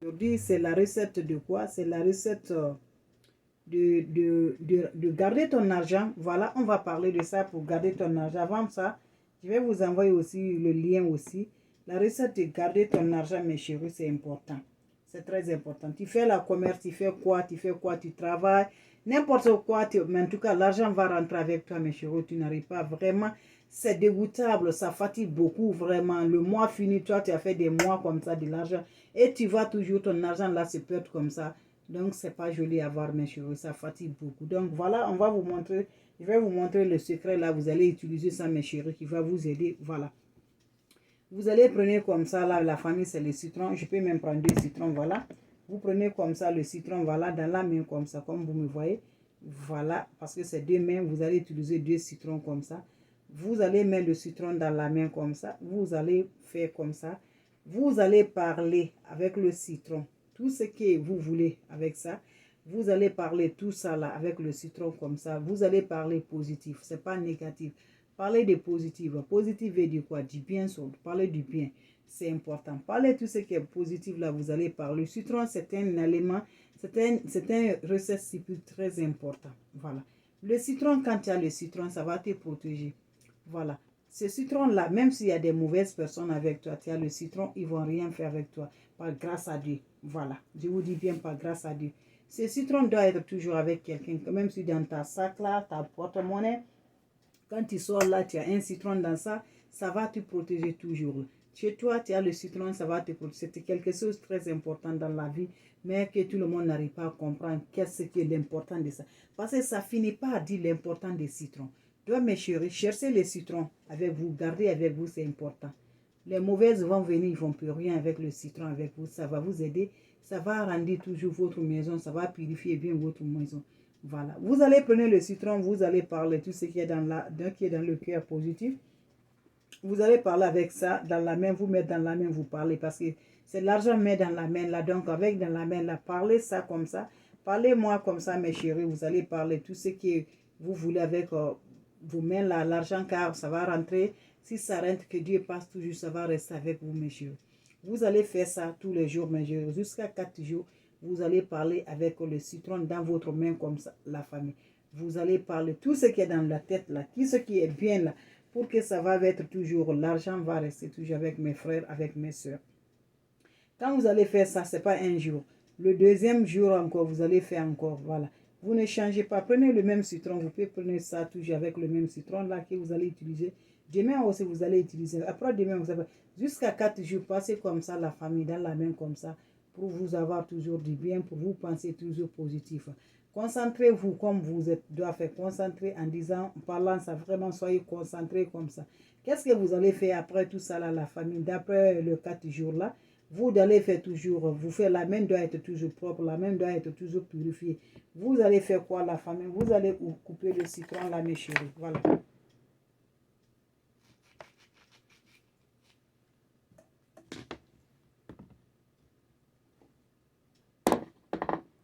Aujourd'hui, c'est la recette de quoi? C'est la recette de garder ton argent. Voilà, on va parler de ça pour garder ton argent. Avant ça, je vais vous envoyer aussi le lien aussi. La recette de garder ton argent, mes chéris, c'est important. C'est très important. Tu fais la commerce, tu fais quoi? Tu fais quoi? Tu travailles, n'importe quoi. Mais en tout cas, l'argent va rentrer avec toi, mes chéris. Tu n'arrives pas vraiment. C'est dégoûtable, ça fatigue beaucoup, vraiment. Le mois fini, toi, tu as fait des mois comme ça, de l'argent. Et tu vas toujours, ton argent là se perd comme ça. Donc, c'est pas joli à voir, mes chéris. Ça fatigue beaucoup. Donc, voilà, on va vous montrer. Je vais vous montrer le secret là. Vous allez utiliser ça, mes chéris, qui va vous aider. Voilà. Vous allez prendre comme ça, là, la famille, c'est le citron. Je peux même prendre 2 citrons, voilà. Vous prenez comme ça le citron, voilà, dans la main comme ça, comme vous me voyez. Voilà, parce que c'est 2 mains, vous allez utiliser 2 citrons comme ça. Vous allez mettre le citron dans la main comme ça. Vous allez faire comme ça. Vous allez parler avec le citron. Tout ce que vous voulez avec ça. Vous allez parler tout ça là avec le citron comme ça. Vous allez parler positif. Ce n'est pas négatif. Parlez de positif. Positif veut dire quoi? Du bien, parlez du bien. C'est important. Parlez de tout ce qui est positif là. Vous allez parler. Le citron, c'est un élément. C'est un recette très important. Voilà. Le citron, quand tu as le citron, ça va te protéger. Voilà. Ce citron-là, même s'il y a des mauvaises personnes avec toi, tu as le citron, ils ne vont rien faire avec toi. Par grâce à Dieu. Voilà. Je vous dis bien par grâce à Dieu. Ce citron doit être toujours avec quelqu'un. Même si dans ta sac là, ta porte-monnaie, quand tu sors là, tu as un citron dans ça, ça va te protéger toujours. Chez toi, tu as le citron, ça va te protéger. C'est quelque chose de très important dans la vie, mais que tout le monde n'arrive pas à comprendre qu'est-ce qui est l'important de ça. Parce que ça finit pas à dire l'important des citrons. Toi, mes chéris, cherchez les citrons avec vous, gardez avec vous, c'est important. Les mauvaises vont venir, ils ne font plus rien avec le citron avec vous. Ça va vous aider, ça va rendre toujours votre maison, ça va purifier bien votre maison. Voilà. Vous allez prendre le citron, vous allez parler tout ce qui est dans le cœur positif. Vous allez parler avec ça dans la main, vous mettez dans la main, vous parlez parce que c'est l'argent met dans la main là. Donc avec dans la main là, parlez ça comme ça. Parlez-moi comme ça, mes chéris. Vous allez parler tout ce que vous voulez avec vos mains là, l'argent car ça va rentrer. Si ça rentre, que Dieu passe toujours, ça va rester avec vous, mes chéris. Vous allez faire ça tous les jours, mes chéris, jusqu'à 4 jours. Vous allez parler avec le citron dans votre main comme ça, la famille. Vous allez parler tout ce qui est dans la tête là, tout ce qui est bien là, pour que ça va être toujours, l'argent va rester toujours avec mes frères, avec mes soeurs. Quand vous allez faire ça, ce n'est pas un jour. Le deuxième jour encore, vous allez faire encore, voilà. Vous ne changez pas, prenez le même citron, vous pouvez prendre ça toujours avec le même citron là que vous allez utiliser. Demain aussi, vous allez utiliser. Après demain, vous avez jusqu'à 4 jours, passez comme ça la famille dans la main comme ça, pour vous avoir toujours du bien, pour vous penser toujours positif. Concentrez-vous comme vous êtes, doit faire concentrer en disant, en parlant ça, vraiment soyez concentrés comme ça. Qu'est-ce que vous allez faire après tout ça là, la famille, d'après le 4 jours là? Vous allez faire toujours, vous faites la main doit être toujours propre, la main doit être toujours purifiée. Vous allez faire quoi la famille? Vous allez couper le citron là, mes chéris. Voilà.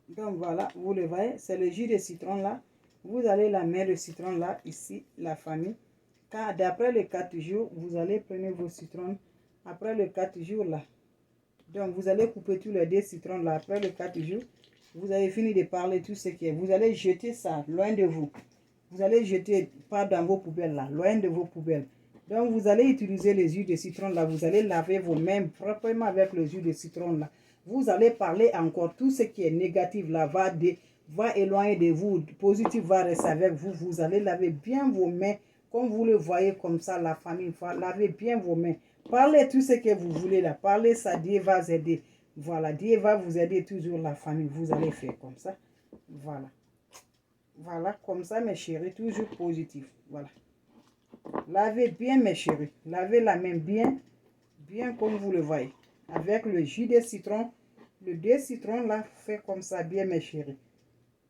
Donc voilà, vous le voyez, c'est le jus de citron là. Vous allez la mettre le citron là, ici, la famille. Car d'après les 4 jours, vous allez prendre vos citrons. Après les 4 jours là. Donc vous allez couper tous les 2 citrons là. Après les 4 jours, vous avez fini de parler tout ce qui est. Vous allez jeter ça loin de vous. Vous allez jeter pas dans vos poubelles là, loin de vos poubelles. Donc vous allez utiliser les jus de citron là. Vous allez laver vos mains proprement avec le jus de citron là. Vous allez parler encore tout ce qui est négatif là va éloigner de vous. Positif va rester avec vous. Vous allez laver bien vos mains comme vous le voyez comme ça la famille. Lavez bien vos mains. Parlez tout ce que vous voulez là. Parlez ça, Dieu va vous aider. Voilà, Dieu va vous aider toujours la famille. Vous allez faire comme ça. Voilà. Voilà, comme ça mes chéris, toujours positif. Voilà. Lavez bien mes chéris. Lavez la main bien, bien comme vous le voyez. Avec le jus de citron. Le 2 citrons là, fait comme ça bien mes chéris.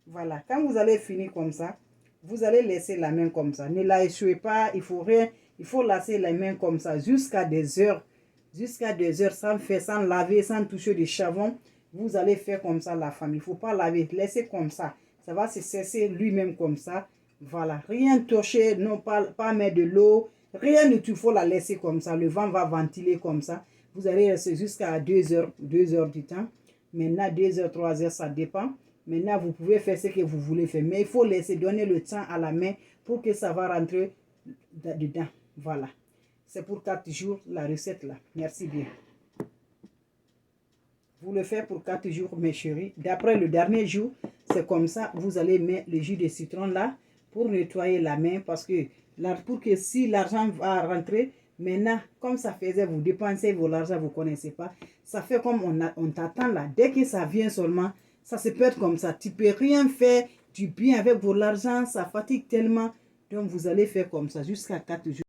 Voilà, quand vous allez finir comme ça, vous allez laisser la main comme ça. Ne la échouez pas, il faut rien. Il faut laisser la main comme ça jusqu'à des heures. Jusqu'à des heures sans faire, sans laver, sans toucher de savon. Vous allez faire comme ça la famille. Il ne faut pas laver, laissez comme ça. Ça va se cesser lui-même comme ça. Voilà, rien toucher, non pas mettre de l'eau. Rien du tout, il faut la laisser comme ça. Le vent va ventiler comme ça. Vous allez rester jusqu'à 2 heures du temps. Maintenant, 2 heures, 3 heures, ça dépend. Maintenant, vous pouvez faire ce que vous voulez faire. Mais il faut laisser donner le temps à la main pour que ça va rentrer dedans. Voilà. C'est pour 4 jours la recette là. Merci bien. Vous le faites pour 4 jours, mes chéris. D'après le dernier jour, c'est comme ça. Vous allez mettre le jus de citron là pour nettoyer la main. Parce que, pour que si l'argent va rentrer, maintenant, comme ça faisait, vous dépensez vos argent, vous ne connaissez pas. Ça fait comme on t'attend là. Dès que ça vient seulement, ça se perd comme ça. Tu ne peux rien faire du bien avec vos argent. Ça fatigue tellement. Donc, vous allez faire comme ça jusqu'à 4 jours.